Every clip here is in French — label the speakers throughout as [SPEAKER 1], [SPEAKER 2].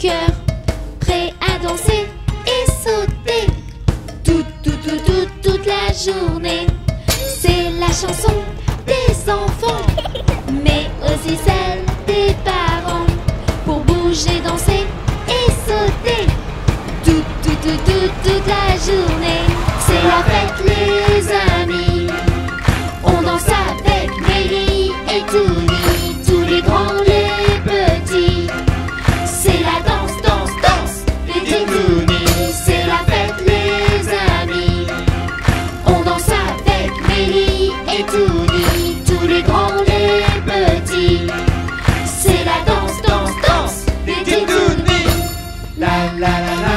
[SPEAKER 1] cœur, prêt à danser et sauter toute la journée. C'est la chanson des enfants, mais aussi celle des parents, pour bouger, danser et sauter toute la journée. C'est la fête les amis, on danse avec Mélie et Touni, tous les grands, les petits. C'est la danse, danse, danse des Touni. C'est la fête les amis, on danse avec Mélie et Touni, tous les grands, les petits. C'est la danse, danse, danse des Touni. La la la la.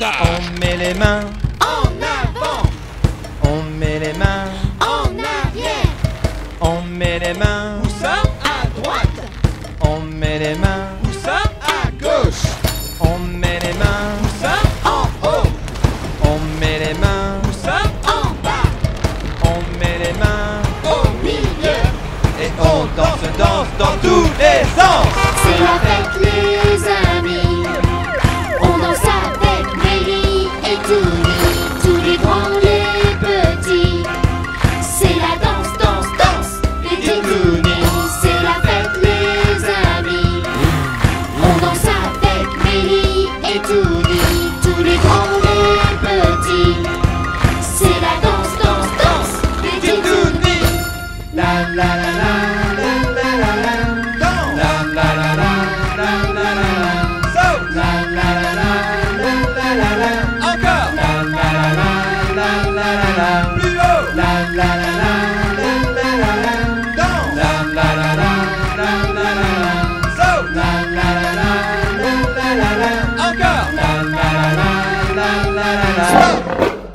[SPEAKER 2] On met les mains
[SPEAKER 1] en avant,
[SPEAKER 2] on met les mains
[SPEAKER 1] en arrière,
[SPEAKER 2] on met les mains
[SPEAKER 1] où ça à droite,
[SPEAKER 2] on met les mains
[SPEAKER 1] où ça à gauche,
[SPEAKER 2] on met les mains
[SPEAKER 1] où ça en haut,
[SPEAKER 2] on met les mains
[SPEAKER 1] où ça en bas,
[SPEAKER 2] on met les mains
[SPEAKER 1] au milieu,
[SPEAKER 2] et on danse, danse dans tous les sens.
[SPEAKER 1] C'est la fête les amis, on danse avec Mélie et Touni, tous les grands, les petits. C'est la danse, danse, danse des Touni. C'est la fête les amis, on danse avec Mélie et Touni, tous les grands, les petits. C'est la danse, danse, danse des Touni.
[SPEAKER 2] La la la la.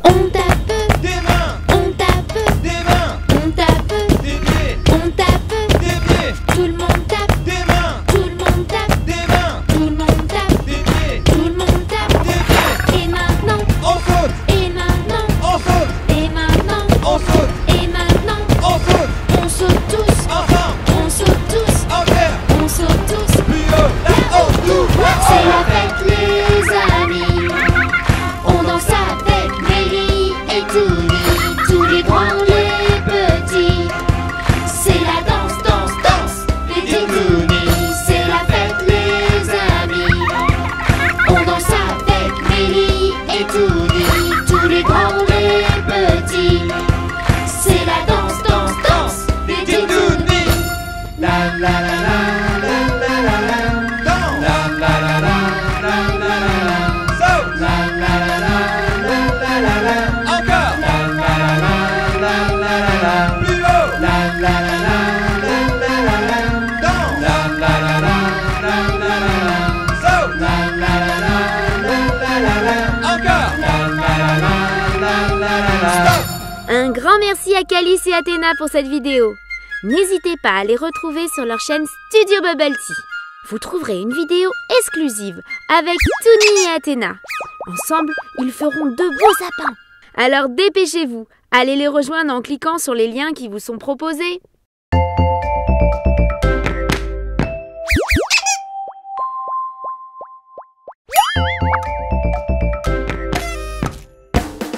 [SPEAKER 1] On tape
[SPEAKER 2] Des mains,
[SPEAKER 1] on tape,
[SPEAKER 2] des mains,
[SPEAKER 1] on tape,
[SPEAKER 2] des pieds,
[SPEAKER 1] on tape,
[SPEAKER 2] des pieds,
[SPEAKER 1] tout le monde tape,
[SPEAKER 2] des mains,
[SPEAKER 1] tout le monde tape,
[SPEAKER 2] des mains,
[SPEAKER 1] tout le monde tape,
[SPEAKER 2] des pieds,
[SPEAKER 1] tout le monde tape.
[SPEAKER 2] des pieds.
[SPEAKER 1] Et maintenant,
[SPEAKER 2] On saute,
[SPEAKER 1] et maintenant,
[SPEAKER 2] on saute,
[SPEAKER 1] et maintenant,
[SPEAKER 2] on saute,
[SPEAKER 1] et maintenant,
[SPEAKER 2] on saute,
[SPEAKER 1] on saute tous,
[SPEAKER 2] ensemble,
[SPEAKER 1] on saute tous,
[SPEAKER 2] en l'air,
[SPEAKER 1] on saute tous.
[SPEAKER 2] plus haut, là-haut, tout,
[SPEAKER 1] C'est la fête les amis, on danse avec Mélie et Touni, tous les grands, les petits. C'est la danse, danse, danse des Touni. C'est la fête les amis, on danse avec Mélie et Touni, tous les grands, les petits. C'est la danse, danse, danse des Touni.
[SPEAKER 2] La la la la la la la la. La la la la la la la la. Saute. La la la la la la la. Encore. La la la la la la la. Plus haut. La la la la la la la la. La la la la la la la la. Saute. La la la la la la la. Encore. La la la la la la la. Stop.
[SPEAKER 3] Un grand merci à Calice et Athéna pour cette vidéo. N'hésitez pas à les retrouver sur leur chaîne Studio Bubble Tea. Vous trouverez une vidéo exclusive avec Touni et Athéna. Ensemble, ils feront de beaux sapins. Alors dépêchez-vous, allez les rejoindre en cliquant sur les liens qui vous sont proposés.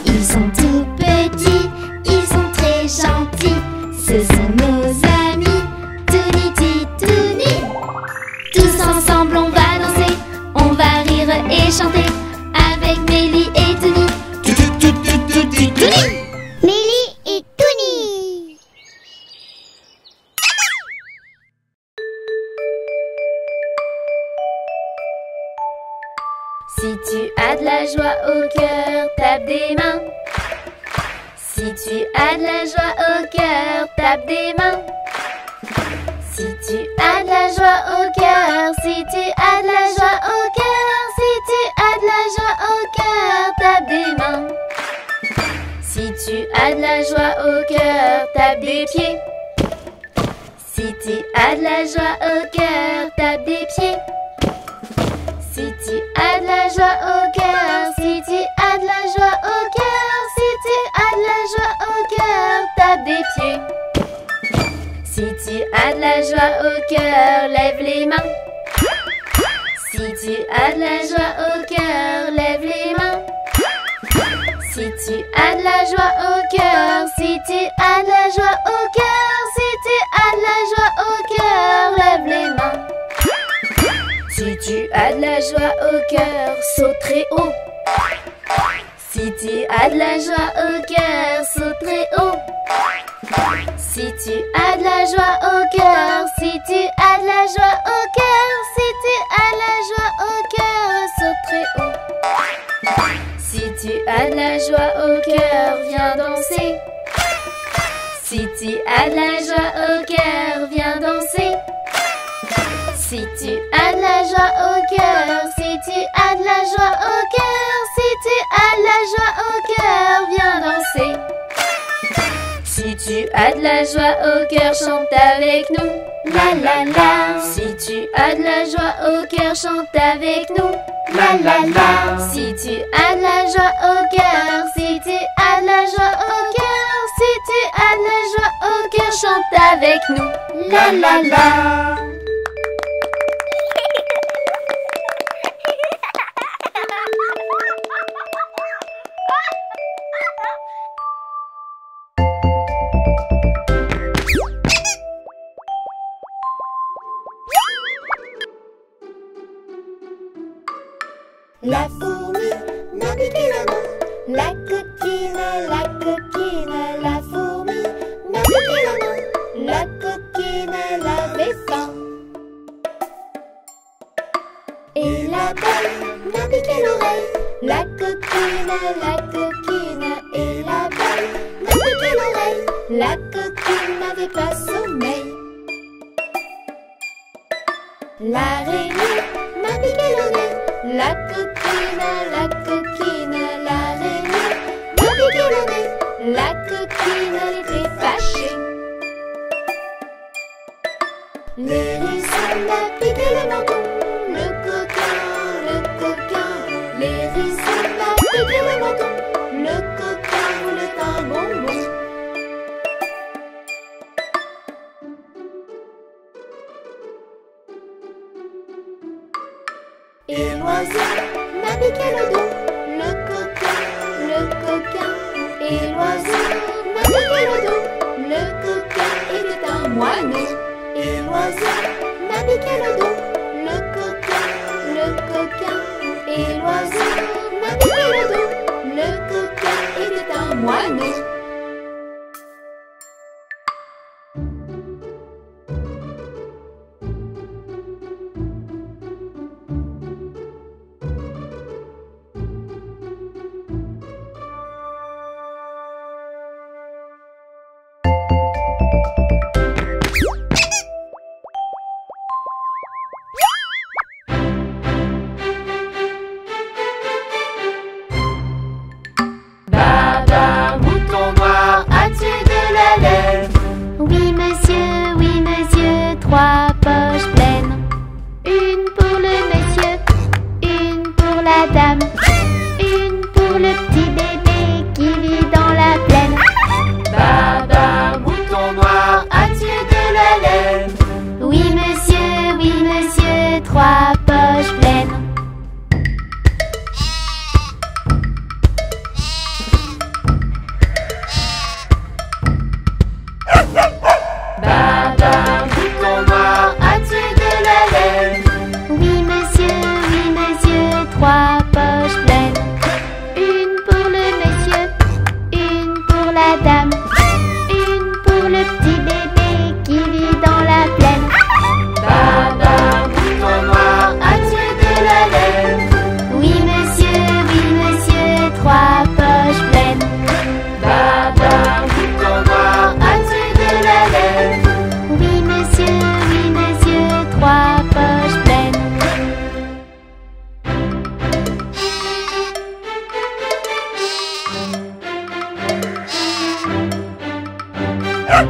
[SPEAKER 1] Ils sont tout petits, ils sont très gentils. Ce sont nos amis, Touni, Titouni. Tous ensemble on va danser, on va rire et chanter avec Mélie et Touni. Mélie et Touni.
[SPEAKER 3] Si tu as de la joie au cœur, tape des mains. Si tu as de la joie au cœur, tape des mains. Si tu as de la joie au cœur, si tu as de la joie au cœur, si tu as de la joie au cœur, tape des mains. Si tu as de la joie au cœur, tape des pieds. Si tu as de la joie au cœur, tape des pieds. Si tu as de la joie au cœur, si tu as de la joie au cœur, si tu as de la joie au cœur, tape des pieds. Si tu as de la joie au cœur, lève les mains. Si tu as de la joie au cœur, lève les mains. Si tu as de la joie au cœur, si tu as de la joie au cœur, si tu as de la joie au cœur, lève les mains. Si tu as de la joie au cœur, saute très haut. Si tu as de la joie au cœur, saute très haut. Si tu as de la joie au cœur, si tu as de la joie au cœur, si tu as de la joie au cœur, saute très haut. Si tu as de la joie au cœur, viens danser. Si tu as de la joie au cœur, viens danser. Si tu as de la joie au cœur, si tu as de la joie au cœur, si tu as de la joie au cœur, viens danser. Si tu as de la joie au cœur, chante avec nous. La la la. Si tu as de la joie au cœur, chante avec nous. La la la. Si tu as de la joie au cœur, si tu as de la joie au cœur, si tu as de la joie au cœur, chante avec nous. La la la.
[SPEAKER 1] La fourmi n'a piqué la main. La coquine, la fourmi n'a piqué la main. La coquine, elle avait faim. Et la belle n'a piqué l'oreille. La coquine, et la belle n'a piqué l'oreille. La coquine n'avait pas sommeil. L'araignée n'a piqué le nez. La coquine, l'araignée n'a piqué le nez. La coquine, elle était fâchée. L'hérisson n'a piqué le menton. Le coquin, l'hérisson n'a piqué le menton. Le coquin voulait un bonbon. Et l'oiseau n'a piqué le dos. Le coquin, et l'oiseau n'a piqué le dos. Le coquin était un moineau. Et l'oiseau n'a piqué le dos. Le coquin, et l'oiseau n'a piqué le dos. Le coquin était un moineau. Les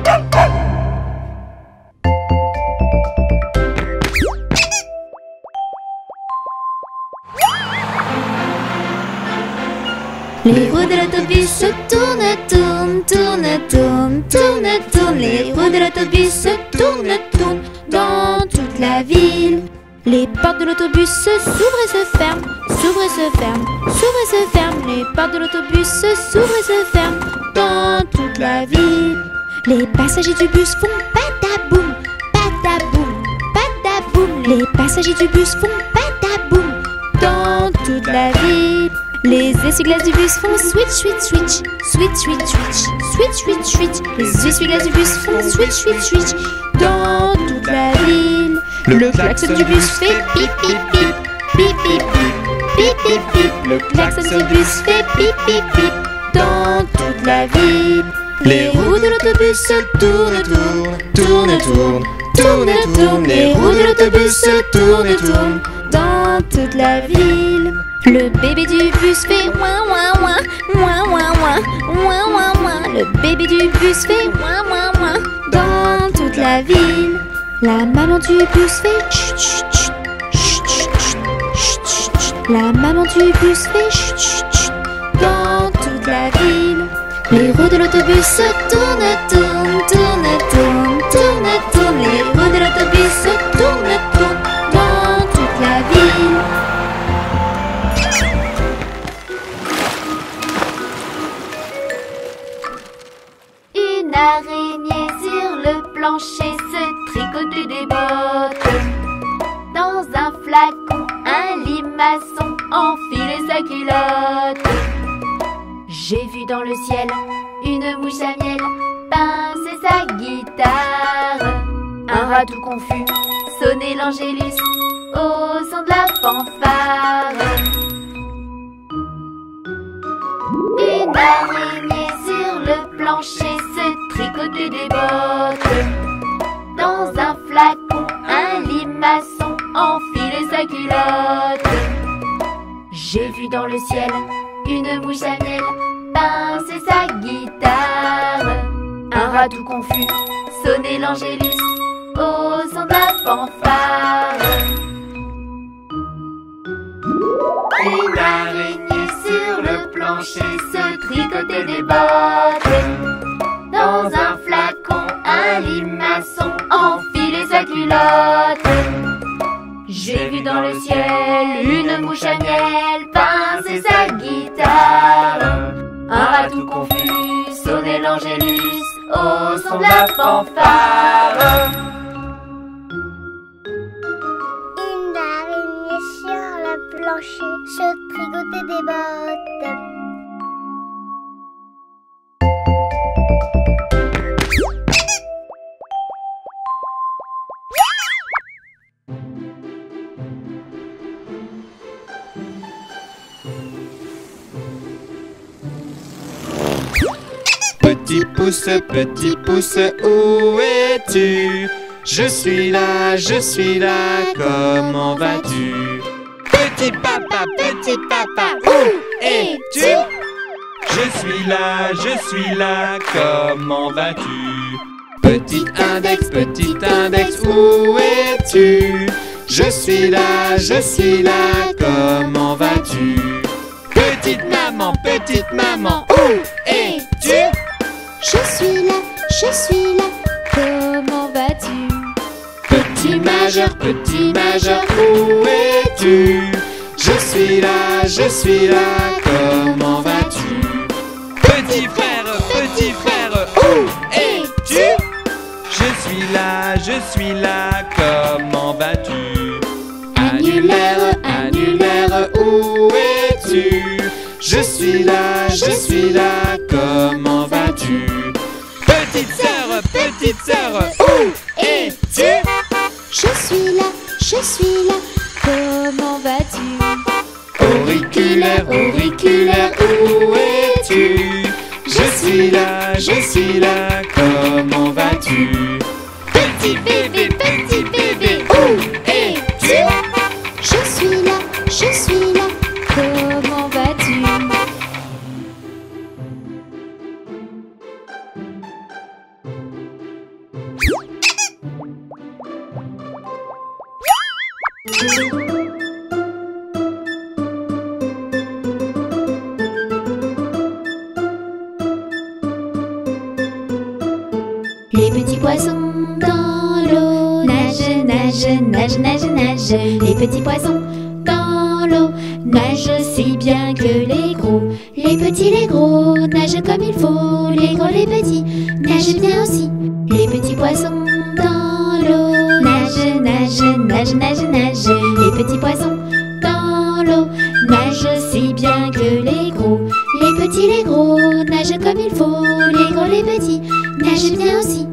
[SPEAKER 1] roues de l'autobus se tournent, tournent, tournent, tournent, tournent, tournent. Les roues de l'autobus se tournent, tournent dans toute la ville. Les portes de l'autobus s'ouvrent et se ferment, s'ouvrent et se ferment, s'ouvrent et se ferment. Les portes de l'autobus s'ouvrent et se ferment dans toute la ville. Les passagers du bus font pataboum, pataboum, pataboum. Les passagers du bus font pataboum dans toute la ville. Les essuie-glaces du bus font switch, switch, switch, switch, switch, switch, switch, switch, switch. Les essuie-glaces du bus font switch, switch, switch dans toute la ville. Le klaxon du bus fait pip, pip, pip, pip, pip, pip, pip, pip, pip. Le klaxon du bus fait pip, pip, pip dans toute la ville. Les roues de l'autobus se tournent, tournent, tournent, tournent, tournent, tournent. Les roues de l'autobus se tournent, tournent dans toute la ville. Le bébé du bus fait ouin ouin ouin, ouin ouin ouin, ouin ouin ouin. Le bébé du bus fait ouin ouin ouin dans toute la ville. La maman du bus fait chut chut chut, chut chut chut, chut chut. La maman du bus fait chut chut chut dans toute la ville. Les roues de l'autobus se tournent, tournent, tournent, tournent, tournent, tournent. Les roues de l'autobus se tournent, tournent dans toute la ville. Une araignée sur le plancher se tricotait des bottes. Dans un flacon, un limaçon enfilait sa culotte. J'ai vu dans le ciel une mouche à miel pincer sa guitare. Un rat tout confus sonnait l'angélus au son de la fanfare. Une araignée sur le plancher se tricotait des bottes. Dans un flacon, un limaçon enfilait sa culotte. J'ai vu dans le ciel une mouche à miel pincer sa guitare. Un rat tout confus sonnait l'angélus au son de la fanfare. Une araignée sur le plancher se tricotait des bottes. Dans un flacon, un limaçon enfilait sa culotte. J'ai vu dans le ciel une mouche à miel pincer sa guitare. Un rat tout confus sonnait l'angélus au son de la fanfare.
[SPEAKER 4] Une araignée sur le plancher se tricotait des bottes.
[SPEAKER 2] Petit pouce, où es-tu? Je suis là, comment vas-tu? Petit papa, où es-tu? Je suis là, comment vas-tu? Petit index, où es-tu? Je suis là, comment vas-tu? Petite maman, où es-tu?
[SPEAKER 1] Je suis là, comment vas-tu?
[SPEAKER 2] Petit majeur, où es-tu? Je suis là, comment vas-tu? Petit frère, où es-tu? Je suis là, comment vas-tu? Annulaire, où es-tu? Je suis là, comment vas-tu? Petite sœur, où es-tu?
[SPEAKER 1] Je suis là, comment vas-tu?
[SPEAKER 2] Auriculaire, où es-tu? Je suis là, comment vas-tu? Petit bébé, où es-tu?
[SPEAKER 1] Je suis là, comment vas-tu? poissons dans l'eau nagent, nagent, nagent, nagent, nagent. Les petits poissons dans l'eau nagent aussi bien que les gros. Les petits, les gros nagent comme il faut. Les gros, les petits nagent bien aussi. Les petits poissons dans l'eau nagent, nagent, nagent, nagent, nagent. Les petits poissons dans l'eau nagent aussi bien que les gros. Les petits, les gros nagent comme il faut. Les gros, les petits nagent bien aussi.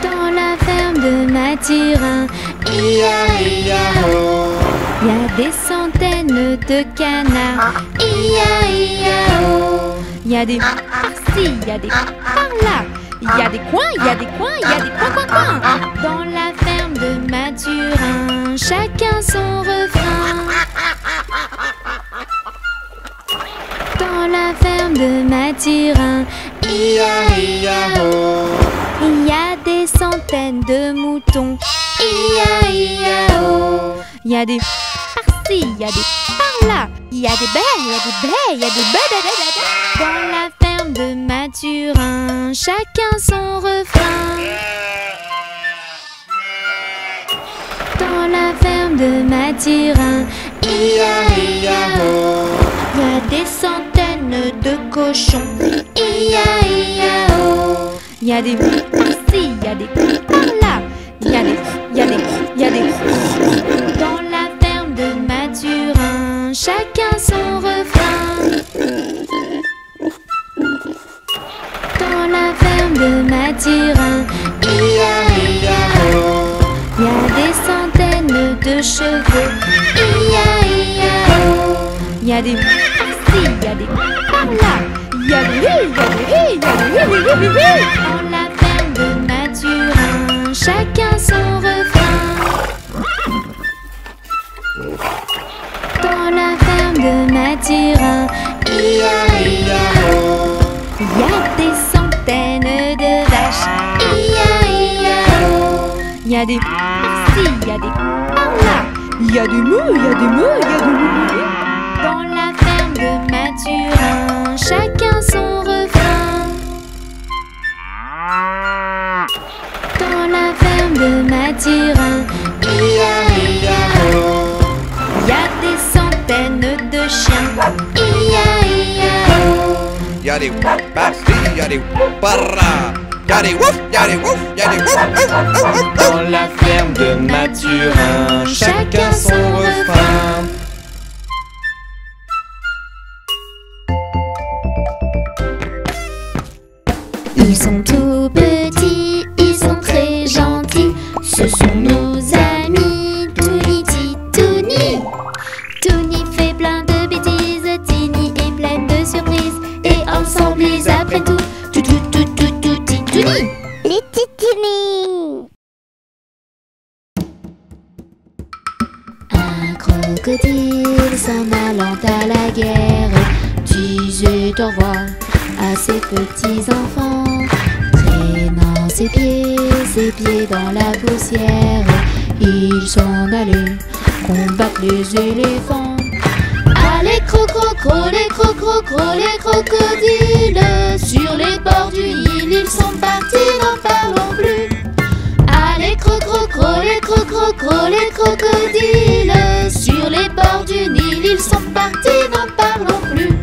[SPEAKER 1] Dans la ferme de Mathurin, ia-ia-o, il y a des centaines de canards. Ia-ia-o, il y a des par-ci, il y a des par-là. Il y a des coins, il y a des coins, il y a des coins. Dans la ferme de Mathurin, chacun son refrain. Dans la ferme de Mathurin, ia-ia-o, il y a des centaines de moutons. Ia-ia-o, il y a des par-ci, il y a des par-là. Il y a des baies, il y a des baies, il y a des baies. Dans la ferme de Mathurin, chacun son refrain. Dans la ferme de Mathurin, ia-ia-o, il y a des centaines de cochons. Ia-ia-o, il y a des par-ci, il y a des par-là. Il y a des. Dans la ferme de Mathurin, chacun son refrain. Dans la ferme de Mathurin, ia-ia-o, il y a des centaines de chevaux. Ia-ia-o, il y a des par-ci, il y a des par-là. Il y a des. Dans la ferme de Mathurin, chacun son refrain. Dans la ferme de Mathurin, ia-ia-o, il y a des centaines de vaches. Ia-ia-o, il y a des par-ci, il y a des par-là. Il y a des mous, il y a des mous, il y a des mous. Dans la ferme de Mathurin, chacun son refrain. Dans la ferme de Mathurin, ia-ia-o, il y a des centaines de chiens. Ia-ia-o,
[SPEAKER 2] Il y a des par-ci, il y a des par-là. Il y a des wouf, il y a des wouf, il y a des wouf.
[SPEAKER 5] Dans la ferme de Mathurin, chacun son refrain.
[SPEAKER 1] Ils sont tout petits, ils sont très gentils. Ce sont nos amis, Touni, Titouni. Touni fait plein de bêtises, Tini est pleine de surprises. Et ensemble ils apprennent tout, Titouni.
[SPEAKER 4] Les titini.
[SPEAKER 1] Un crocodile s'en allant à la guerre disait au revoir à ses petits enfants, traînant ses pieds dans la poussière. Ils s'en allaient combattre les éléphants. Allez crocro, les crocodiles, sur les bords du Nil, ils sont partis, n'en parlons plus. Allez crocro, les crocodiles, sur les bords du Nil, ils sont partis, n'en parlons plus.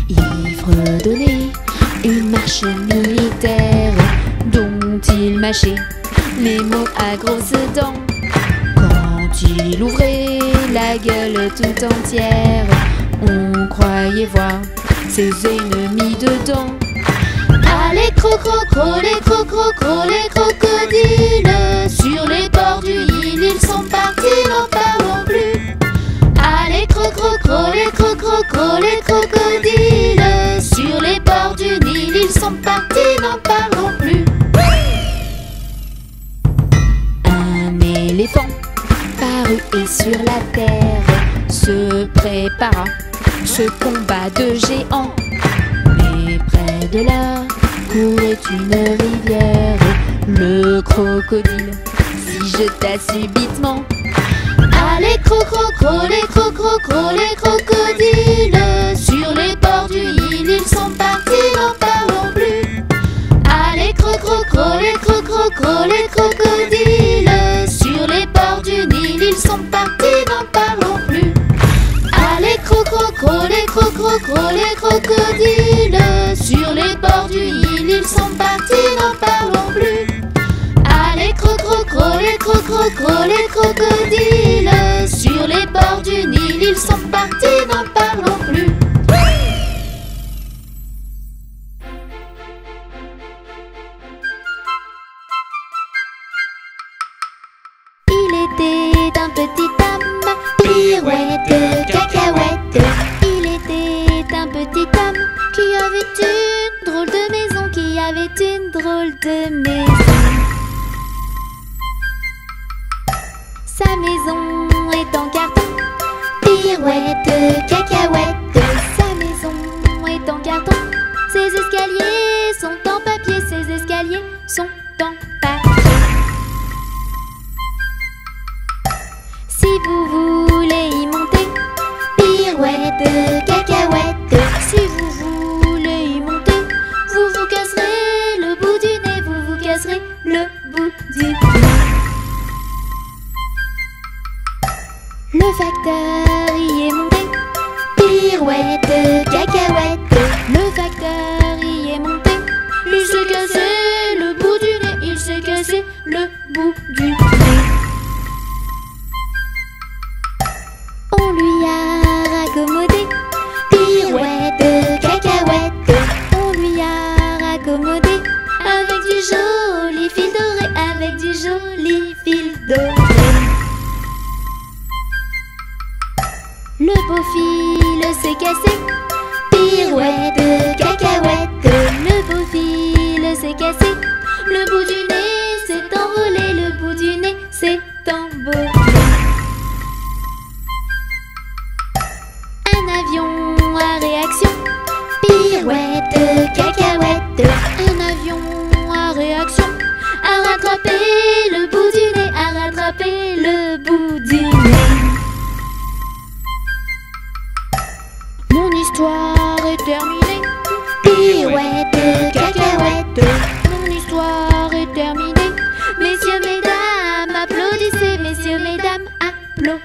[SPEAKER 1] Il fredonnait une marche militaire dont il mâchait les mots à grosses dents. Quand il ouvrait la gueule tout entière, on croyait voir ses ennemis dedans. Allez crocro, les crocodiles, sur les bords du Nil, ils sont partis, n'en parlons plus. Allez crocro, les crocodiles, sur les bords du Nil, ils sont partis, n'en parlons plus. Un éléphant parut et sur la terre
[SPEAKER 3] se prépara ce combat de géants. Mais près de là courait une rivière. Le crocodile s'y jeta subitement. Allez cro-cro-cro, les cro-cro-cro, les crocodiles. Sur les bords du Nil, ils sont partis, n'en parlons plus. Allez cro-cro-cro, les cro-cro-cro, les crocodiles. Sur les bords du Nil, ils sont partis, n'en parlons plus. Allez cro-cro-cro, les cro-cro-cro, les crocodiles. Sur les bords du Nil, ils sont partis, n'en parlons plus. Allez cro-cro-cro, les cro-cro-cro, les crocodiles. Sur les bords du Nil, ils sont partis, n'en parlons plus. Il était un petit homme, pirouette, cacahuète. Il était un petit homme qui avait une drôle de maison, qui avait une drôle de maison. Sa maison est en carton, pirouette, cacahuète. Sa maison est en carton, ses escaliers sont en papier, ses escaliers sont en papier. Si vous voulez y monter, pirouette, cacahuète. Si vous voulez y monter, vous vous casserez le bout du nez, vous vous casserez le bout du nez. Le facteur y est monté, pirouette, cacahuète. Le facteur y est monté, il s'est cassé le bout du nez, il s'est cassé le bout du nez. On lui a raccommodé, pirouette, cacahuète. On lui a raccommodé avec du joli fil doré, avec du joli fil doré. Le beau fil s'est cassé, pirouette, cacahuète. Le beau fil s'est cassé, le bout du nez s'est envolé, le bout du nez s'est envolé. Un avion à réaction, pirouette, cacahuète. Un avion à réaction a rattrapé le bout du nez, a rattrapé le bout du nez. Mon histoire est terminée, pirouette, cacahuète. Mon histoire est terminée. Messieurs, mesdames, applaudissez. Messieurs, mesdames, applaudissez.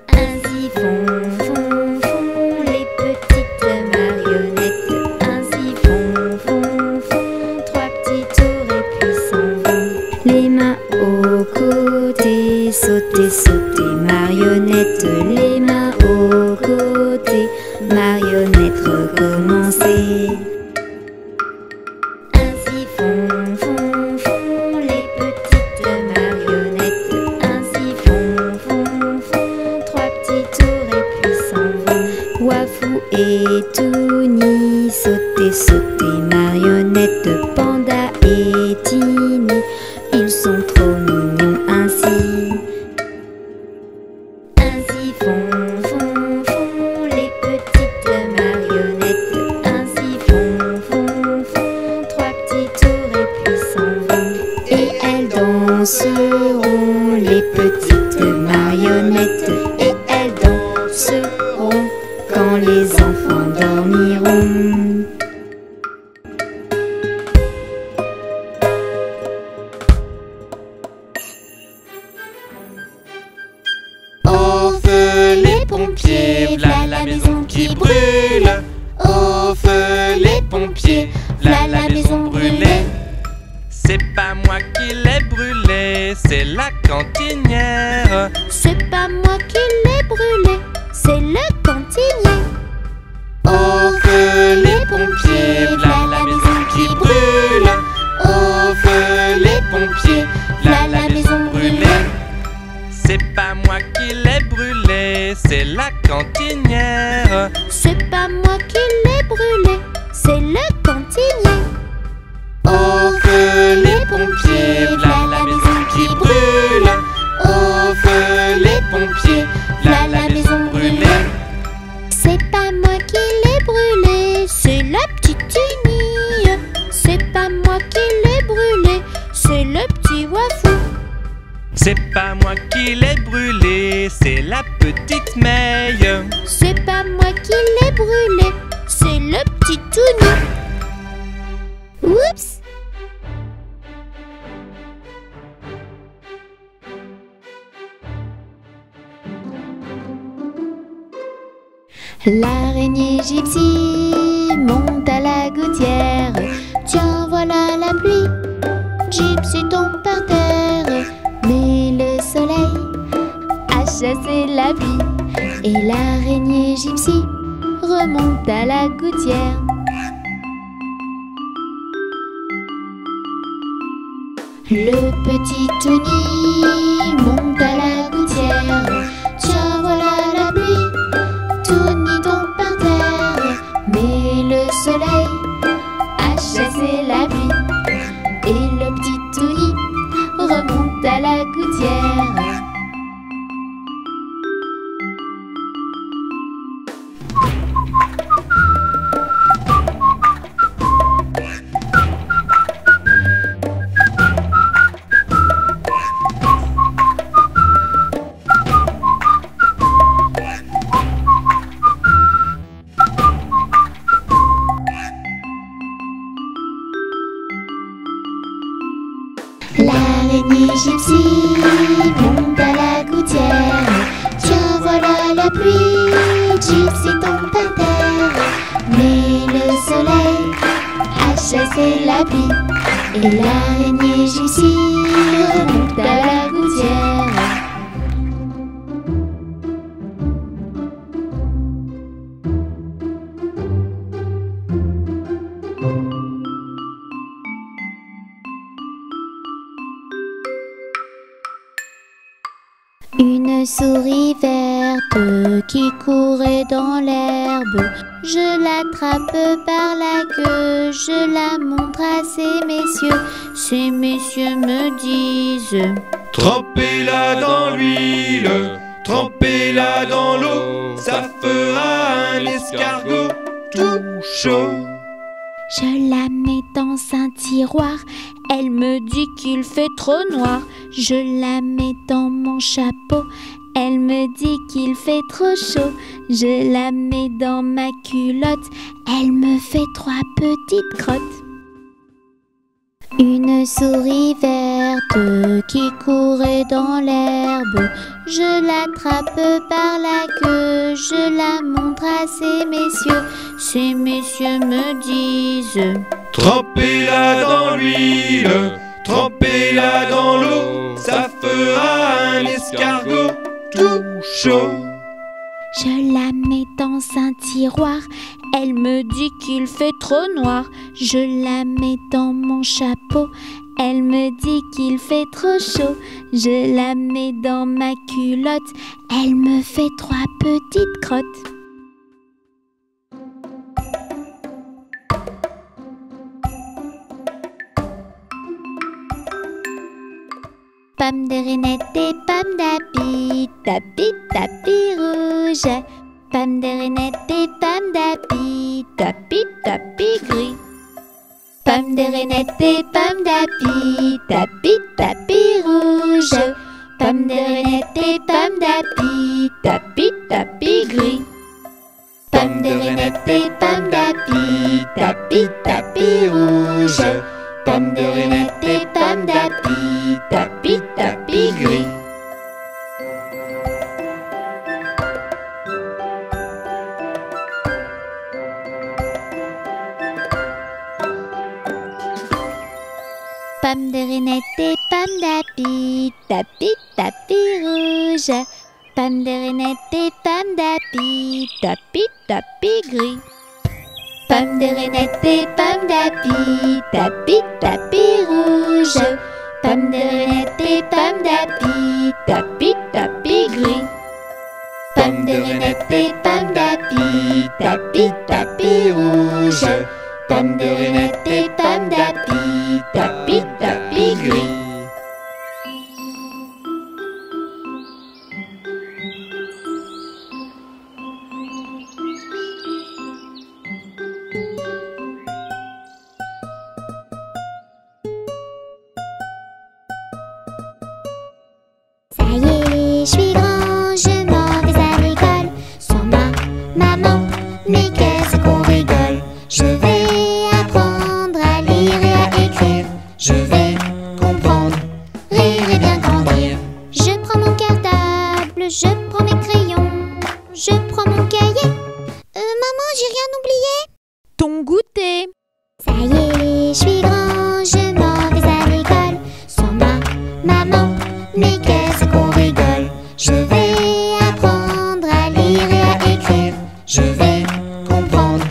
[SPEAKER 3] Ainsi font les petites marionnettes. Ainsi font trois petits tours et puis s'en vont. Les mains aux côtés, sauter, sauter, marionnette. Les mains aux côtés, marionnette, recommencer. Ainsi font les petites marionnettes. Ainsi font trois petits tours et puis s'en vont. Wafou et Touni, sauter, sauter, marionnette. Panda et Tini, ils sont trop mignons ainsi. Ainsi font les petites marionnettes. Ainsi font trois petits tours et puis s'en vont. Et elles danseront, les petites marionnettes. Et elles danseront quand les enfants dormiront.
[SPEAKER 5] Au feu les pompiers, v'là la maison qui brûle. Au feu les pompiers, v'là la maison brûlée. C'est pas moi qui l'ai brûlée, c'est la cantinière.
[SPEAKER 1] C'est pas moi qui l'ai brûlé, c'est le cantinier.
[SPEAKER 5] Au feu les pompiers, v'là la maison qui brûle. Au feu les pompiers, v'là la maison brûlée. C'est pas moi qui l'ai brûlée, c'est la cantinière.
[SPEAKER 1] C'est pas moi qui l'ai brûlé, c'est le cantinier.
[SPEAKER 5] Au feu les pompiers, v'là la maison qui brûle. Au feu les pompiers, v'là la maison brûlée.
[SPEAKER 1] C'est pas moi qui l'ai brûlé, c'est la petite Tini. C'est pas moi qui l'ai brûlé, c'est le petit Wafou.
[SPEAKER 5] C'est pas moi qui l'ai brûlé, c'est la petite Meille.
[SPEAKER 1] C'est pas moi qui l'ai brûlé, c'est le petit Touni. Oups! L'araignée gypsy monte à la gouttière. Tiens, voilà la pluie. Gypsy tombe par terre. Mais le soleil a chassé la pluie. Et l'araignée gypsy remonte à la gouttière. Le petit Tony monte à la gouttière. Tiens, voilà la pluie. Tony tombe par terre. Mais le soleil a chassé la pluie. Et le petit Tony remonte à la gouttière. L'araignée gypsy monte à la gouttière. Tiens, voilà la pluie. Gypsy tombe par terre. Mais le soleil a chassé la pluie. Et l'araignée gypsy remonte à la gouttière. Une souris verte qui courait dans l'herbe. Je l'attrape par la queue, je la montre à ces messieurs. Ces messieurs me disent:
[SPEAKER 2] Trempez-la dans l'huile, trempez-la dans l'eau, ça fera un escargot tout chaud.
[SPEAKER 1] Je la mets dans un tiroir, elle me dit qu'il fait trop noir. Je la mets dans mon chapeau, elle me dit qu'il fait trop chaud. Je la mets dans ma culotte, elle me fait 3 petites crottes. Une souris verte qui courait dans l'herbe. Je l'attrape par la queue, je la montre à ces messieurs. Ces messieurs me disent:
[SPEAKER 2] Trempez-la dans l'huile, trempez-la dans l'eau, ça fera un escargot tout chaud.
[SPEAKER 1] Je la mets dans un tiroir, elle me dit qu'il fait trop noir. Je la mets dans mon chapeau, elle me dit qu'il fait trop chaud. Je la mets dans ma culotte, elle me fait 3 petites crottes. Pomme de reinette et pomme d'api, tapi, tapis rouge. Pomme de reinette et pomme d'api, tapi, tapis gris. Pomme de reinette et pomme d'api, tapi, tapis rouge. Pomme de reinette et pomme d'api, tapi, tapis gris. Pomme de reinette et pomme d'api, tapi, tapis rouge. Pomme de reinette et pomme d'api, tapi, tapis gris. Pomme de reinette et pomme d'api, tapi, tapis rouge. Pomme de reinette et pomme d'api, tapi, tapis gris. Pomme de reinette et pomme d'api, tapi, tapis rouge. Pomme de reinette et pomme d'api, tapi, tapis gris. Pomme de reinette et pomme d'api, tapi, tapis rouge. Pommes de Renette et pommes d'api, tapi, tapi, gris.
[SPEAKER 4] Ça y est, je suis grand, je m'en vais à l'école. Sans ma maman, mais qu'est-ce qu'on rigole. Je vais apprendre à lire et à écrire. Je vais comprendre, rire et bien grandir. Je prends mon cartable, je prends mes crayons, je prends mon cahier. Maman, j'ai rien oublié.
[SPEAKER 3] Ton goûter.
[SPEAKER 4] Ça y est, je suis grand, je m'en vais à l'école. Sans ma maman, mais qu'est-ce qu'on rigole. Je vais apprendre à lire et à écrire. Je vais comprendre,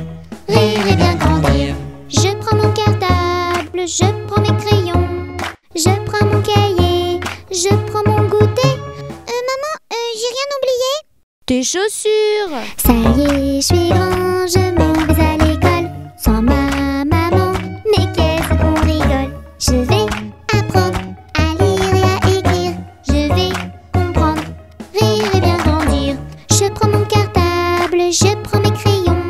[SPEAKER 4] rire et bien grandir. Je prends mon cartable, je prends mes crayons, je prends mon cahier, je prends mon goûter. Maman, j'ai rien oublié.
[SPEAKER 3] Tes chaussures.
[SPEAKER 4] Ça y est, je suis grand, je m'en vais à l'école. Sans ma maman, mais qu'est-ce qu'on rigole. Je vais apprendre à lire et à écrire. Je vais comprendre, rire et bien grandir. Je prends mon cartable, je prends mes crayons,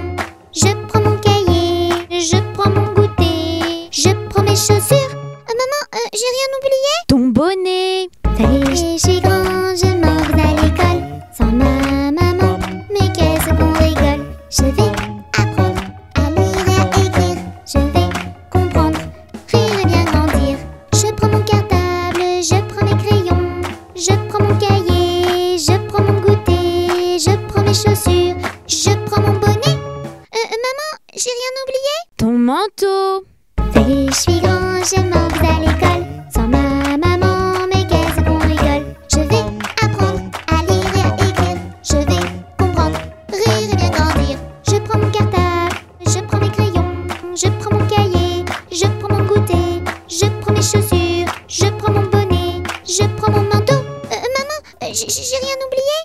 [SPEAKER 4] je prends mon cahier, je prends mon goûter, je prends mes chaussures. Maman, j'ai rien oublié.
[SPEAKER 3] Ton bonnet.
[SPEAKER 4] Ça y est, je suis grand, je m'en vais à l'école. Sans ma maman, mais qu'est-ce qu'on rigole. Je vais apprendre à lire et à écrire. Je vais comprendre, rire et bien grandir. Je prends mon cartable, je prends mes crayons, je prends mon cahier, je prends mon goûter, je prends mes chaussures, je prends mon bonnet. Maman, j'ai rien oublié.
[SPEAKER 3] Ton manteau.
[SPEAKER 4] Ça y est, je suis grand, je m'en vais à l'école. Sans ma maman, mais qu'est-ce qu'on rigole. Je vais apprendre à lire et à écrire. Je vais comprendre, rire et bien grandir. Je prends mon cartable, je prends mes crayons, je prends mon cahier, je prends mon goûter, je prends mes chaussures, je prends mon bonnet, je prends mon manteau. Maman, j'ai rien oublié.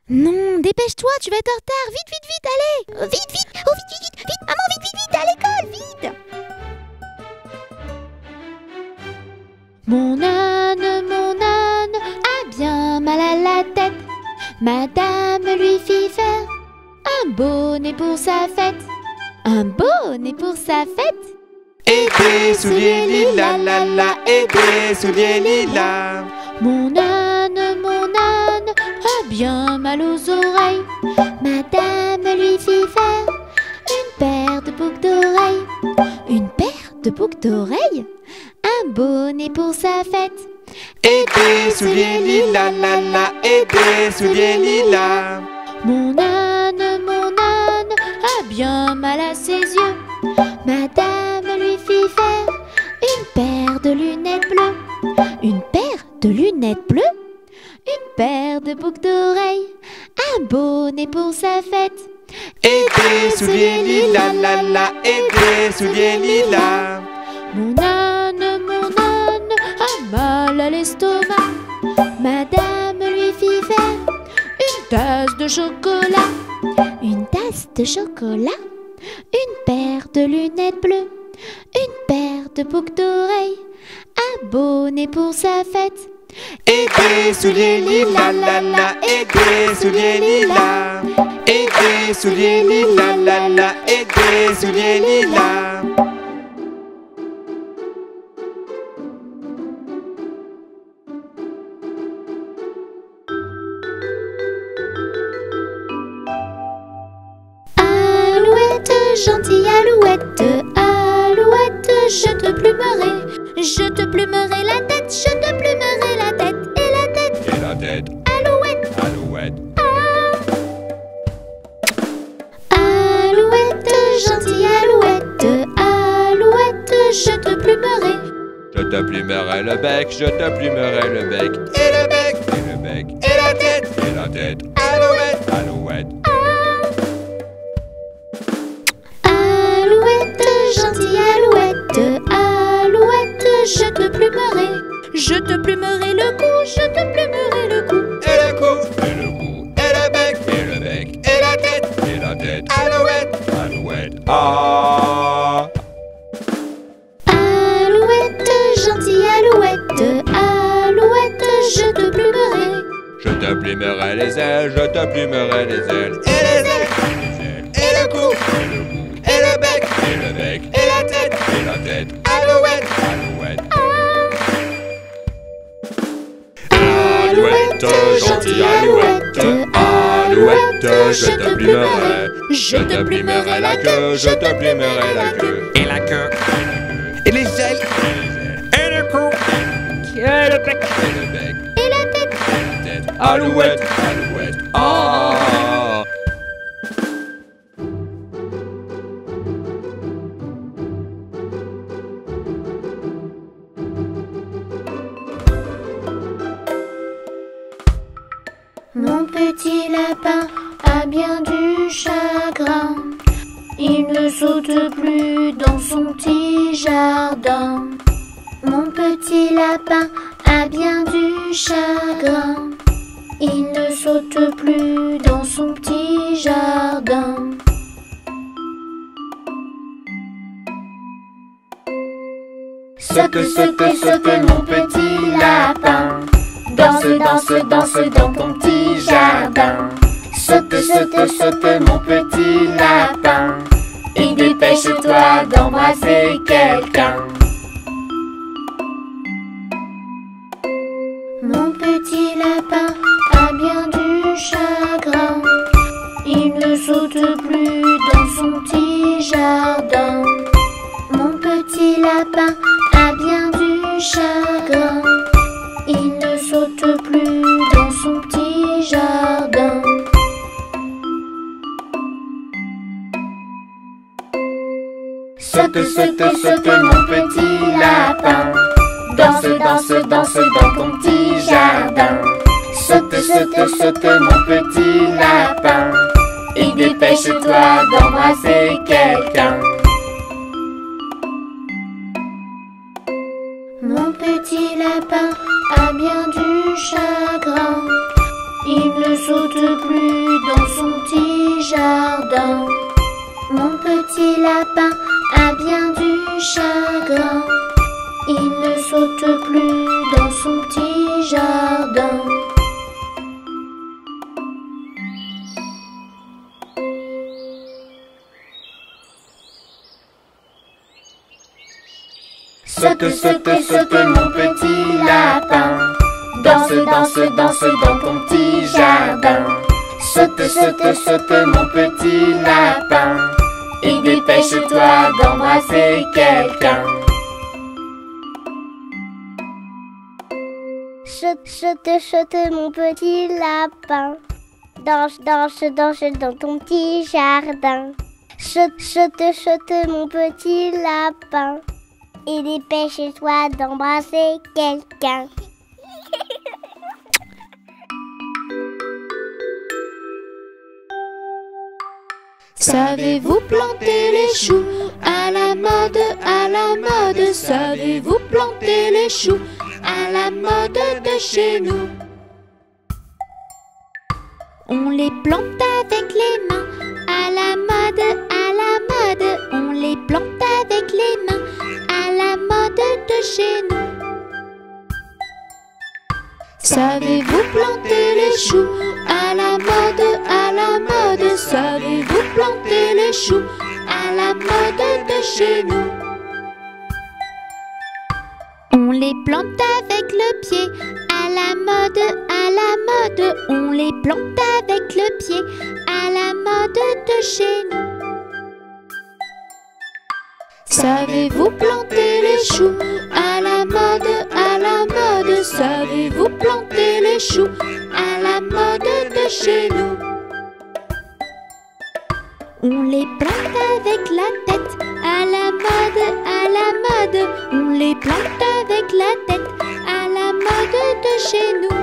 [SPEAKER 3] Non, dépêche-toi, tu vas être en retard. Vite, vite, vite, allez.
[SPEAKER 4] Vite, vite, oh vite, vite, vite, vite, maman, vite, vite, vite, à l'école, vite.
[SPEAKER 3] Mon âne a bien mal à la tête. Madame lui fit faire un bonnet pour sa fête. Un bonnet pour sa fête.
[SPEAKER 5] Et des souliers lilas, la la, et des souliers lilas.
[SPEAKER 3] Mon âne a bien mal aux oreilles.
[SPEAKER 4] Madame lui fit faire
[SPEAKER 3] Une paire de boucles d'oreilles. Une paire de boucles d'oreilles. Un bonnet pour sa fête.
[SPEAKER 5] Et des souliers lilas, la la, et des souliers lilas.
[SPEAKER 3] Mon âne a bien mal à ses yeux. Madame lui fit faire une paire de lunettes bleues. Une paire de lunettes bleues. Une paire de boucles d'oreilles. Un bonnet pour sa fête.
[SPEAKER 5] Et des souliers lilas, la la, et des souliers lilas.
[SPEAKER 3] Mon âne a mal à l'estomac. Madame lui fit faire une tasse de chocolat. Une tasse de chocolat. Une paire de lunettes bleues. Une paire de boucles d'oreilles. Un bonnet pour sa fête.
[SPEAKER 5] Et des souliers lilas, la la, et des souliers lilas. Et des souliers lilas, la la, et des souliers lilas.
[SPEAKER 3] Alouette, gentille alouette, alouette, je te plumerai. Je te plumerai la tête, je te plumerai la tête. Et la tête,
[SPEAKER 5] Et la tête,
[SPEAKER 3] alouette.
[SPEAKER 5] alouette.
[SPEAKER 3] Alouette, gentille alouette, alouette, je te plumerai.
[SPEAKER 5] Je te plumerai le bec, je te plumerai le bec. Et le bec, et le bec. Et la tête, et la tête. Alouette, alouette.
[SPEAKER 3] Alouette, gentille alouette, alouette, je te plumerai. Je te plumerai le cou, je te plumerai le cou.
[SPEAKER 5] Et le cou, et le cou. Et le bec, et le bec. Et la tête, et la tête. Alouette, alouette. Ah.
[SPEAKER 2] te plumerai les ailes, je te plumerai les ailes. Et les ailes, et le cou, et le bec, et la tête, alouette, alouette. Alouette, gentille alouette, alouette, je te plumerai la queue, je te plumerai la queue.
[SPEAKER 5] Et la queue, et les ailes, et le cou, et le bec,
[SPEAKER 1] Et la tête.
[SPEAKER 2] Alouette, alouette, ah.
[SPEAKER 1] Mon petit lapin a bien du chagrin. Il ne saute plus dans son petit jardin. Mon petit lapin a bien du chagrin. Il ne saute plus dans son petit jardin. Saute, saute, saute mon petit lapin. Danse, danse, danse dans ton petit jardin. Saute, saute, saute mon petit lapin. Et dépêche-toi d'embrasser quelqu'un. Mon petit lapin a bien du chagrin. Il ne saute plus dans son petit jardin. Mon petit lapin a bien du chagrin. Il ne saute plus dans son petit jardin. Saute, saute, saute mon petit lapin. Danse, danse, danse dans ton petit jardin. Saute, saute, saute mon petit lapin. Et dépêche-toi d'embrasser quelqu'un. Mon petit lapin a bien du chagrin. Il ne saute plus dans son petit jardin. Mon petit lapin a bien du chagrin. Il ne saute plus dans son petit jardin. Saute, saute, saute mon petit lapin. Danse, danse, danse dans ton petit jardin. Saute, saute, saute mon petit lapin. Et dépêche-toi d'embrasser quelqu'un.
[SPEAKER 4] Saute, saute, saute mon petit lapin. Danse, danse, danse dans ton petit jardin. Saute, saute, saute mon petit lapin. Et dépêche-toi d'embrasser quelqu'un.
[SPEAKER 1] Savez-vous planter les choux à la mode, à la mode? Savez-vous planter les choux à la mode de chez nous? On les plante avec les mains à la mode, à la mode. On les plante avec les mains à la mode de chez nous. Savez-vous planter les choux à la mode, à la mode? Savez-vous planter les choux à la mode de chez nous? On les plante avec le pied à la mode, à la mode. On les plante avec le pied à la mode de chez nous. Savez-vous planter les choux à la mode, à la mode? Savez-vous planter les choux à la mode de chez nous? On les plante avec la tête à la mode, à la mode. On les plante avec la tête à la mode de chez nous.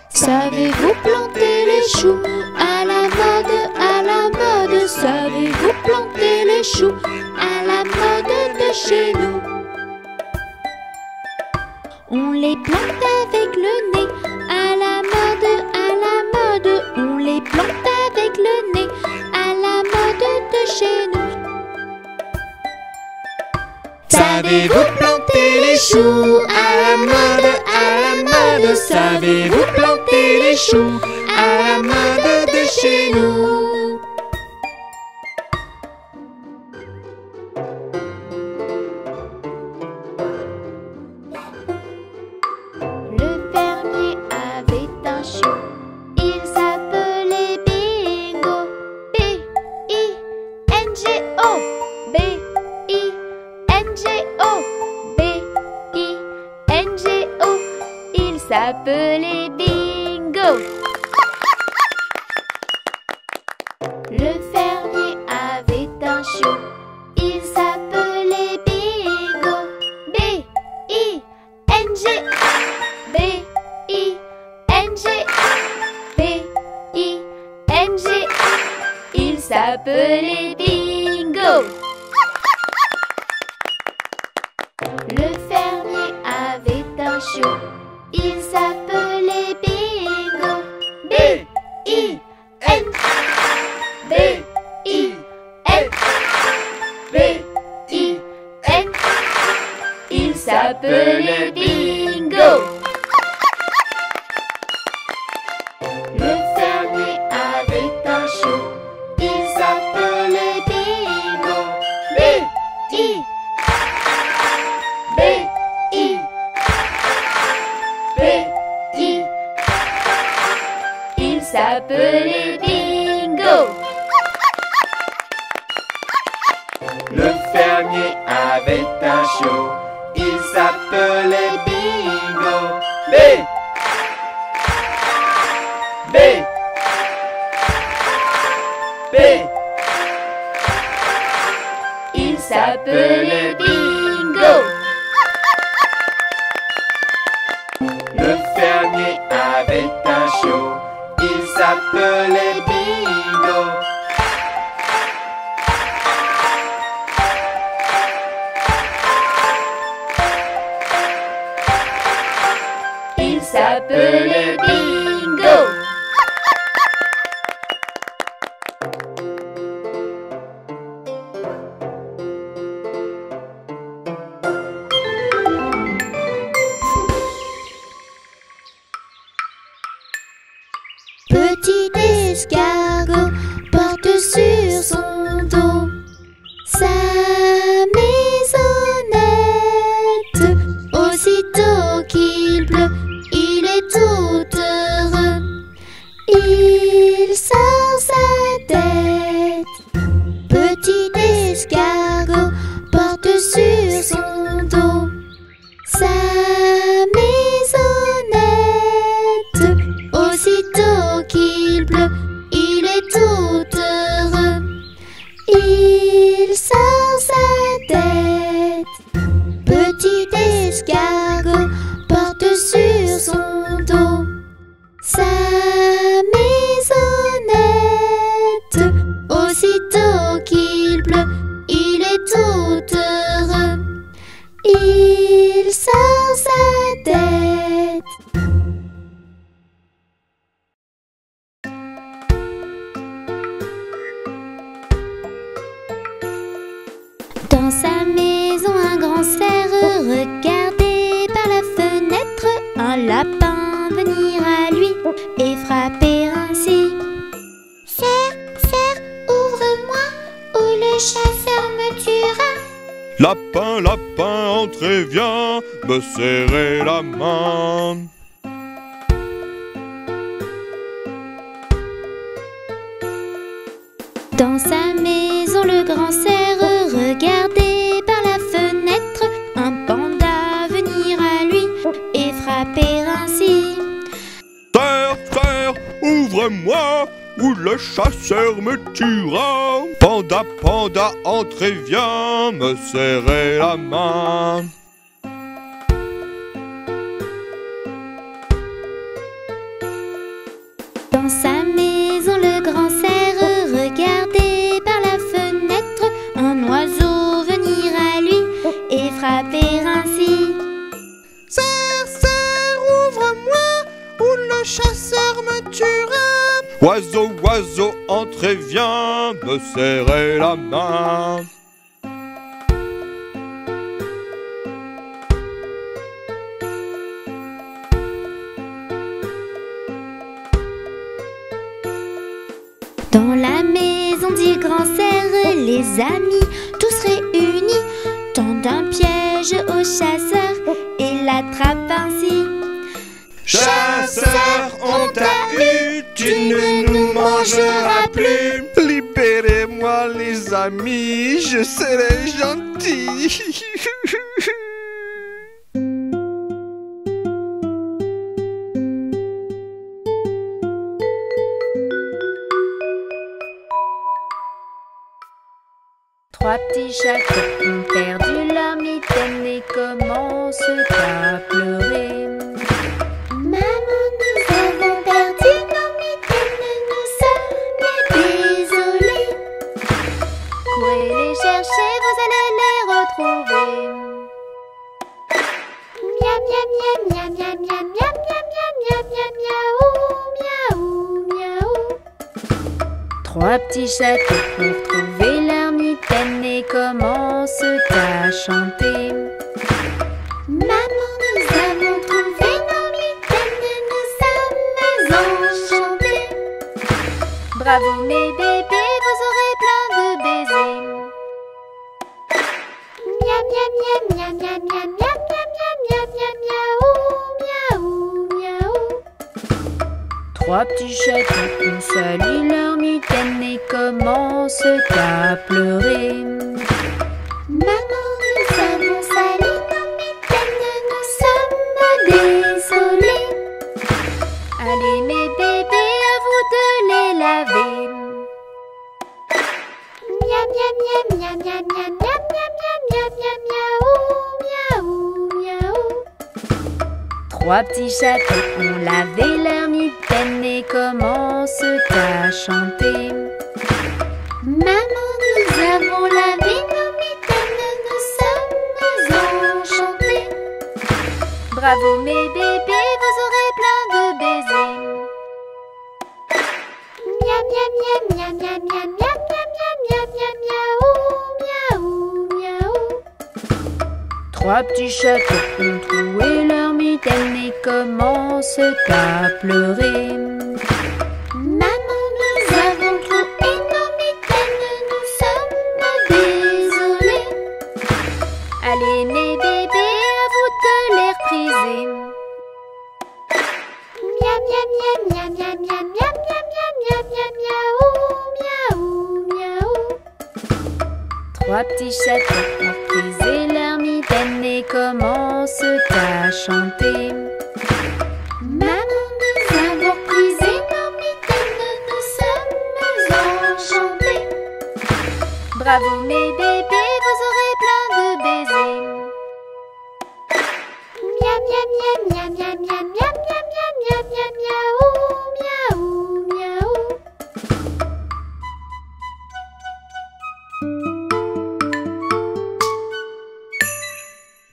[SPEAKER 1] Savez-vous planter les choux à la mode, à la mode? Savez-vous planter les choux à la mode de chez nous? On les plante avec le nez à la mode, à la mode. On les plante avec le nez à la mode de chez nous. Savez-vous planter les choux à la mode,
[SPEAKER 5] À la mode, savez-vous planter les choux? À la mode de chez nous.
[SPEAKER 1] Le fermier avait un chiot, il s'appelait Bingo. B-I-N-G-O, B-I-N-G-O, B-I-N-G-O, il s'appelait Bingo. Le fermier avait un chiot, il s'appelait Bingo. B-I-N-G-O, B-I-N-G-O, il s'appelait Bingo. Le fermier avait un chiot, il s'appelait Bingo. B-I-N, B-I-N, B-I-N, il s'appelait Bingo. Le fermier avait un chiot, il s'appelait Bingo. B-I, B-I, B-I, il s'appelait Bingo.
[SPEAKER 5] Le fermier avait un chiot, il s'appelait Bingo. B, B, B,
[SPEAKER 1] Il s'appelait Bingo.
[SPEAKER 5] Le fermier avait un chiot, il s'appelait Bingo.
[SPEAKER 1] Il s'appelait Bingo.
[SPEAKER 4] Petit escargot porte sur son dos sa maisonnette. Aussitôt qu'il pleut, il est tout heureux. Il sort sa tête. Petit escargot porte sur son dos sa maisonnette. Aussitôt qu'il pleut, il est tout heureux. Il sort sa tête. Petit escargot porte sur son dos sa maisonnette. Aussitôt qu'il pleut, il est tout heureux. Il sort sa tête. Dans sa maison, un grand cerf regardait par la fenêtre un lapin venir à lui et frapper ainsi. Cerf, cerf, ouvre-moi ou le chasseur me tuera.
[SPEAKER 2] Lapin, lapin, entrez, viens me serrer la main.
[SPEAKER 4] Dans sa maison, le grand cerf regardait par la fenêtre un panda venir à lui et frapper ainsi.
[SPEAKER 2] Cerf, cerf, ouvre-moi ou le chasseur me tuera. Panda, panda, entrez, viens me serrer la main.
[SPEAKER 4] Dans sa maison, le grand cerf regardait par la fenêtre un oiseau venir à lui et frapper ainsi.
[SPEAKER 5] Cerf, cerf, ouvre-moi ou le chasseur me tuera.
[SPEAKER 2] Oiseau, oiseau, entrez, viens me serrer la main.
[SPEAKER 4] Dans la maison du grand cerf, les amis tous réunis tendent un piège au chasseur et l'attrapent ainsi.
[SPEAKER 2] Chasseur, on t'a eu, tu ne nous mangeras plus.
[SPEAKER 5] Libérez-moi les amis, je serai gentil.
[SPEAKER 3] Trois petits chats ont perdu leur mitaine et commencent à pleurer.
[SPEAKER 4] Maman, nous avons perdu nos mitaines, nous sommes désolés.
[SPEAKER 3] Courez les chercher, vous allez les retrouver.
[SPEAKER 4] Miam miam miam miam miam miam miam miam miam miam miam miaou miaou miaou.
[SPEAKER 3] Trois petits chats ont retrouvé leur mitaine et commencent à chanter.
[SPEAKER 4] Maman, nous avons trouvé nos mitaines, nous sommes enchantés.
[SPEAKER 3] Bravo mes bébés, vous aurez plein de baisers.
[SPEAKER 4] Miam miam miam miam miam miam miam miam miam miam miaou miaou miaou.
[SPEAKER 3] Trois petits chats ont sali leur mitaine et commencent à pleurer.
[SPEAKER 4] Maman, nous avons sali nos mitaines, nous sommes désolés.
[SPEAKER 3] Allez mes bébés, à vous de les laver.
[SPEAKER 4] Miam miam miam miam miam miam miam miam miam miam miaou miaou miaou.
[SPEAKER 3] Trois petits chats ont lavé leur mitaine et commencent à chanter.
[SPEAKER 4] Maman, nous avons lavé nos mitaines, nous sommes enchantés.
[SPEAKER 3] Bravo mes bébés, vous aurez plein de baisers.
[SPEAKER 4] Miam miam miam miam miam miam miam miam miam miam miaou miaou.
[SPEAKER 3] Trois petits chats ont troué leur mitaine et commencent à pleurer.
[SPEAKER 4] Maman, nous avons trouvé nos mitaines, nous sommes désolés.
[SPEAKER 3] Allez mes bébés, à vous de les repriser.
[SPEAKER 4] Miam miam miam miam miam miam miam miam miam miam miaou miaou.
[SPEAKER 3] Trois petits chats ont reprisé leur mitaine et commencent à chanter.
[SPEAKER 4] Maman, nous avons prisé nos mitaines, nous sommes enchantés.
[SPEAKER 3] Bravo mes bébés, vous aurez plein de baisers.
[SPEAKER 4] Miam miam miam miam miam miam miam miam miam miam miaou miaou miaou.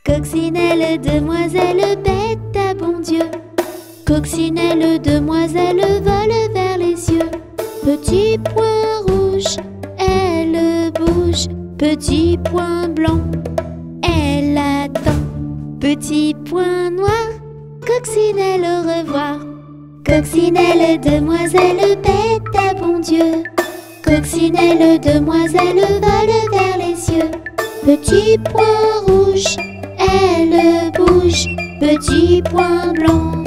[SPEAKER 4] Coccinelle, demoiselle, bête à bon Dieu. Coccinelle, demoiselle, vole vers les cieux. Petit point rouge, elle bouge. Petit point blanc, elle attend. Petit point noir, coccinelle, au revoir. Coccinelle, demoiselle, bête à bon Dieu. Coccinelle, demoiselle, vole vers les cieux. Petit point rouge, elle bouge. Petit point blanc,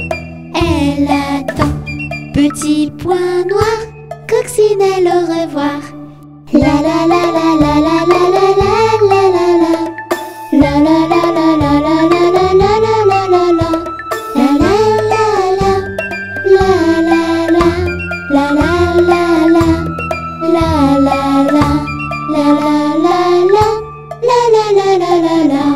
[SPEAKER 4] elle attend. Petit point noir, coccinelle, au revoir. La la la la la la la la la la la la. La la la la la la la la la la la la la. La la la la. La la la. La la la la. La la la. La la la la. La la la la la la.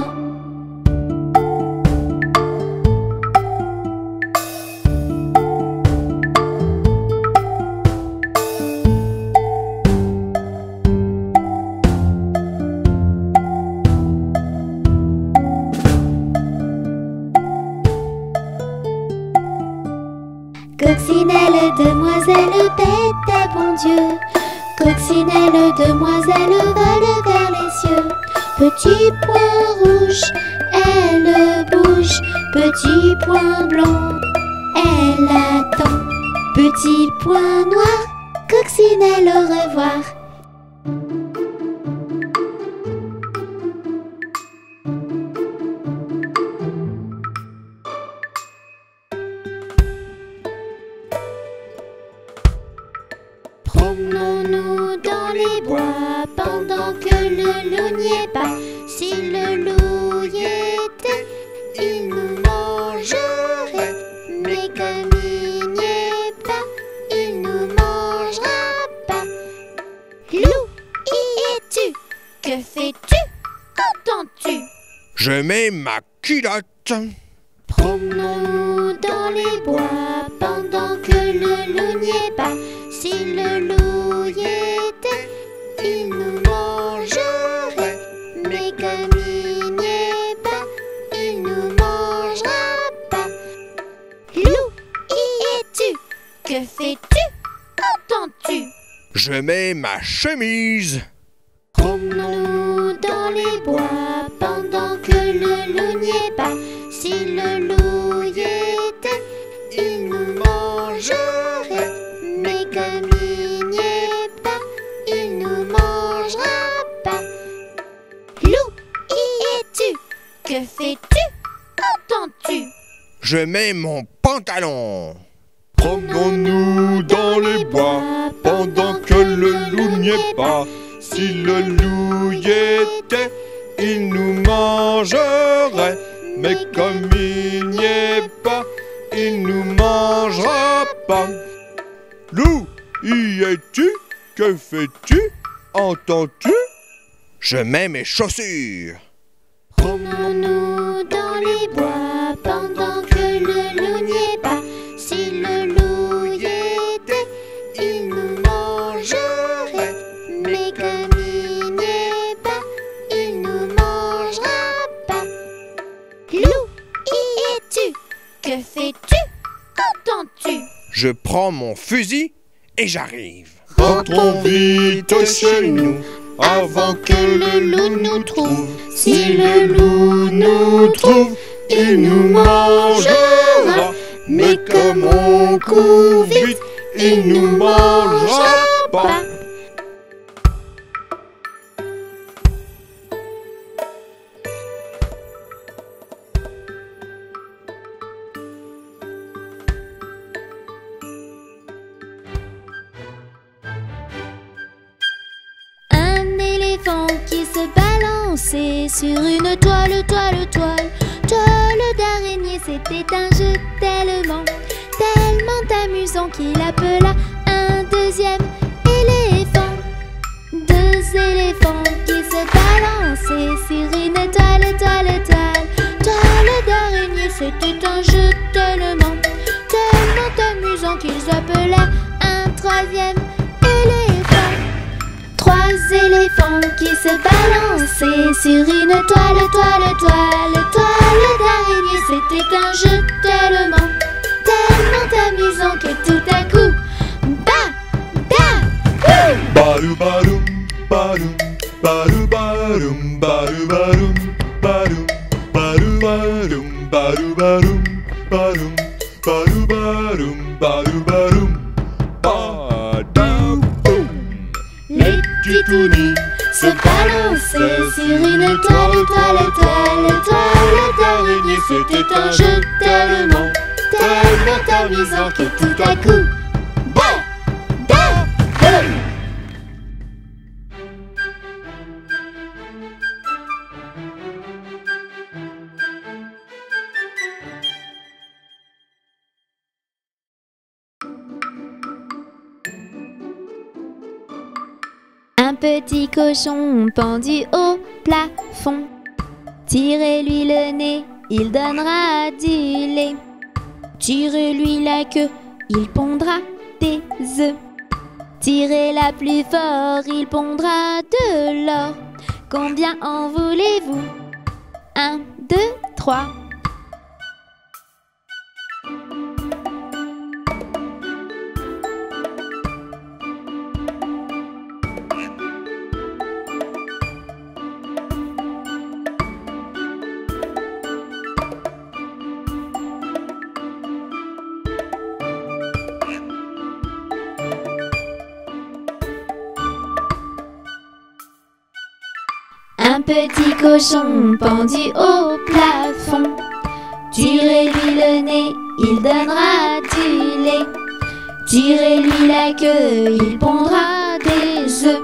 [SPEAKER 4] Coccinelle, demoiselle, bête à bon Dieu. Coccinelle, demoiselle, vole vers les cieux. Petit point rouge, elle bouge. Petit point blanc, elle attend. Petit point noir, coccinelle. prunelle, au revoir. Promenons-nous dans les bois pendant que le loup n'y est pas. Si le loup y était, il nous mangerait. Mais comme il n'y est pas, il nous mangera pas. Loup, y es-tu? Que fais-tu? Qu'entends-tu?
[SPEAKER 2] Je mets ma culotte.
[SPEAKER 4] Promenons-nous dans les bois pendant que le loup n'y est pas. Si le loup y était, il nous mangerait. Mais comme il n'y est pas, il nous mangera pas. Loup, y es-tu? Que fais-tu? Qu'entends-tu?
[SPEAKER 2] Je mets ma chemise.
[SPEAKER 4] Promenons-nous dans les bois pendant que le loup n'y est pas. Si le loup y était, il nous mangerait. Mais comme il n'y est pas, il nous mangera pas. Loup, y es-tu? Que fais-tu? Qu'entends-tu?
[SPEAKER 2] Je mets mon pantalon.
[SPEAKER 6] Promenons-nous dans les bois pendant que le loup n'y est pas. Si le loup y était, il nous mangerait. Mais comme il n'y est pas, il nous mangera pas. Loup, y es-tu? Que fais-tu? Entends-tu?
[SPEAKER 2] Je mets mes chaussures.
[SPEAKER 4] Promenons-nous dans les bois pendant que le loup n'y est pas. Si le loup y était, il nous mangerait. Mais comme il n'y est pas, il nous mangera pas. Loup, y es-tu? Que fais-tu? Qu'entends-tu?
[SPEAKER 2] Je prends mon fusil et j'arrive.
[SPEAKER 6] Rentrons vite chez nous avant que le loup nous trouve. Si le loup nous trouve, il nous mangera. Mais comme on court vite, il nous mangera pas.
[SPEAKER 4] Un éléphant qui se balançait sur une toile d'araignée. C'était un jeu tellement amusant qu'il appela un deuxième éléphant. Deux éléphants qui se balançaient sur une toile d'araignée. C'était un jeu tellement amusant qu'ils appelaient un troisième éléphant. Trois éléphants qui se balançaient sur une toile d'araignée. C'était un jeu tellement amusant que tout à coup,
[SPEAKER 6] Baru barum, barum, baru barum, baru barum, barum, baru barum, baru barum, barum, baru barum, baru barum, badaboum.
[SPEAKER 4] les titounis se balançaient sur une toile d'araignée. C'était un jeu tellement amusant que tout à coup, badaboum. Un petit cochon pendu au plafond. Tirez-lui le nez, il donnera du lait. Tirez-lui la queue, il pondra des œufs. Tirez-la plus fort, il pondra de l'or. Combien en voulez-vous? 1, 2, 3.
[SPEAKER 1] Un petit cochon pendu au plafond. Tirez-lui le nez, il donnera du lait. Tirez-lui la queue, il pondra des œufs.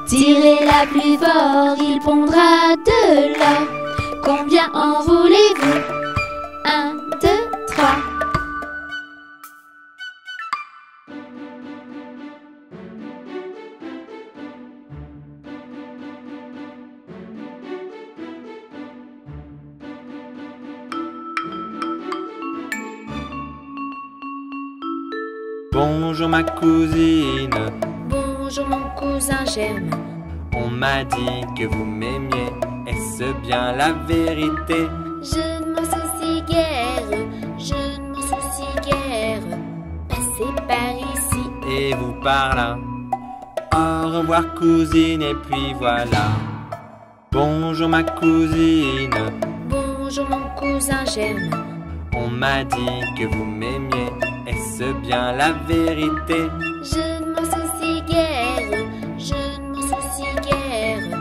[SPEAKER 1] Tirez-la plus fort, il pondra de l'or. Combien en voulez-vous? 1, 2, 3.
[SPEAKER 5] Bonjour ma cousine,
[SPEAKER 1] Bonjour mon cousin Germain.
[SPEAKER 5] on m'a dit que vous m'aimiez, est-ce bien la vérité?
[SPEAKER 1] Je ne m'en soucie guère, je ne m'en soucie guère. Passez par ici.
[SPEAKER 5] Et vous par là. Au revoir cousine, et puis voilà. Bonjour ma cousine,
[SPEAKER 1] Bonjour mon cousin Germain.
[SPEAKER 5] on m'a dit que vous m'aimiez, est-ce bien la vérité?
[SPEAKER 1] Je ne m'en soucie guère, je ne m'en soucie guère.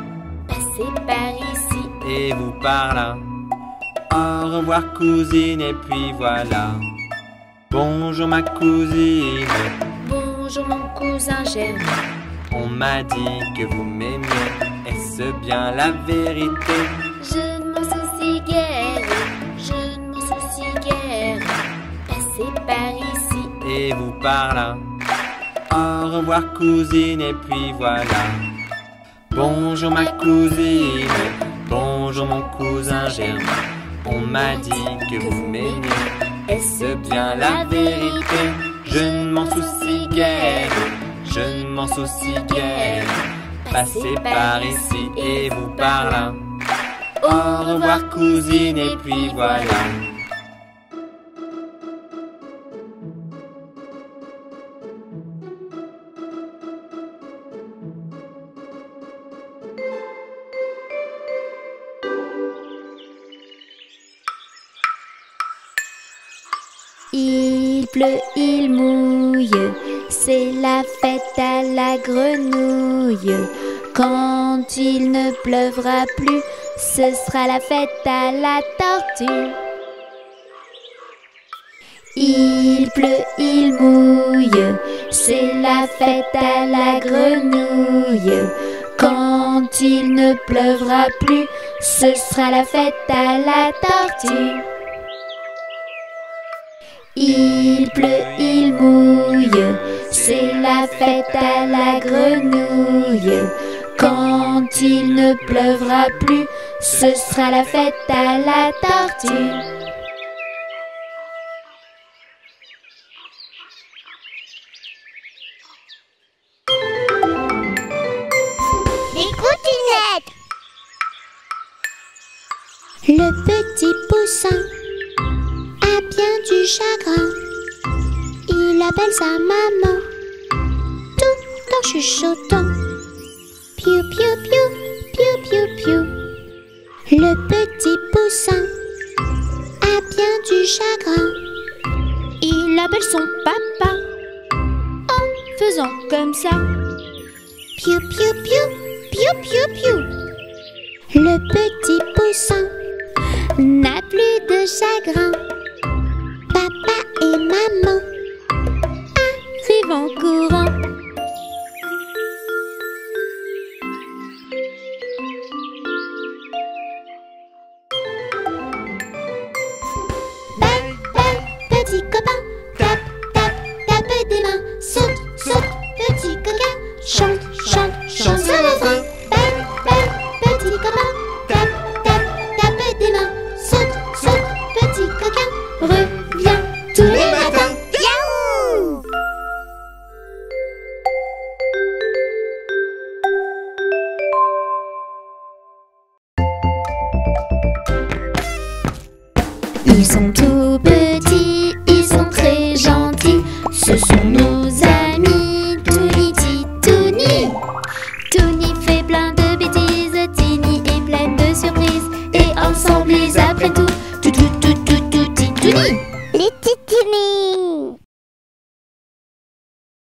[SPEAKER 1] Passez par ici.
[SPEAKER 5] Et vous par là. Au revoir cousine, et puis voilà. Bonjour ma cousine,
[SPEAKER 1] Bonjour mon cousin Germain.
[SPEAKER 5] on m'a dit que vous m'aimiez, est-ce bien la vérité?
[SPEAKER 1] Je ne m'en soucie guère, je ne m'en soucie guère. Passez par ici.
[SPEAKER 5] Et vous par là. Au revoir cousine, et puis voilà. Bonjour ma cousine, bonjour mon cousin Germain. On m'a dit que vous m'aimiez, est-ce bien la vérité? Je ne m'en soucie guère, je ne m'en soucie guère. Passez par ici et vous par là. Au revoir cousine, et puis voilà.
[SPEAKER 1] Il pleut, il mouille, c'est la fête à la grenouille. Quand il ne pleuvra plus, ce sera la fête à la tortue. Il pleut, il mouille, c'est la fête à la grenouille. Quand il ne pleuvra plus, ce sera la fête à la tortue. Il pleut, il mouille, c'est la fête à la grenouille. Quand il ne pleuvra plus, ce sera la fête à la tortue.
[SPEAKER 4] Les cottinettes. Le petit poussin a bien du chagrin. Il appelle sa maman tout en chuchotant. Piou piou piou, piou piou piou. Le petit poussin a bien du chagrin.
[SPEAKER 1] Il appelle son papa en faisant comme ça.
[SPEAKER 4] Piou piou piou, piou piou piou. Le petit poussin n'a plus de chagrin. Papa et maman
[SPEAKER 1] Arrive en courant.
[SPEAKER 4] bang bang, petit copain. Tape tape, tape des mains. Saute saute, petit coquin. Chante chante, chante sur le frein. Bang bang, petit copain. Tape tape, tape des mains. Saute saute, petit coquin. Reviens tous les matins. Yahoo!
[SPEAKER 1] Ils sont tout petits, ils sont très gentils. Ce sont nos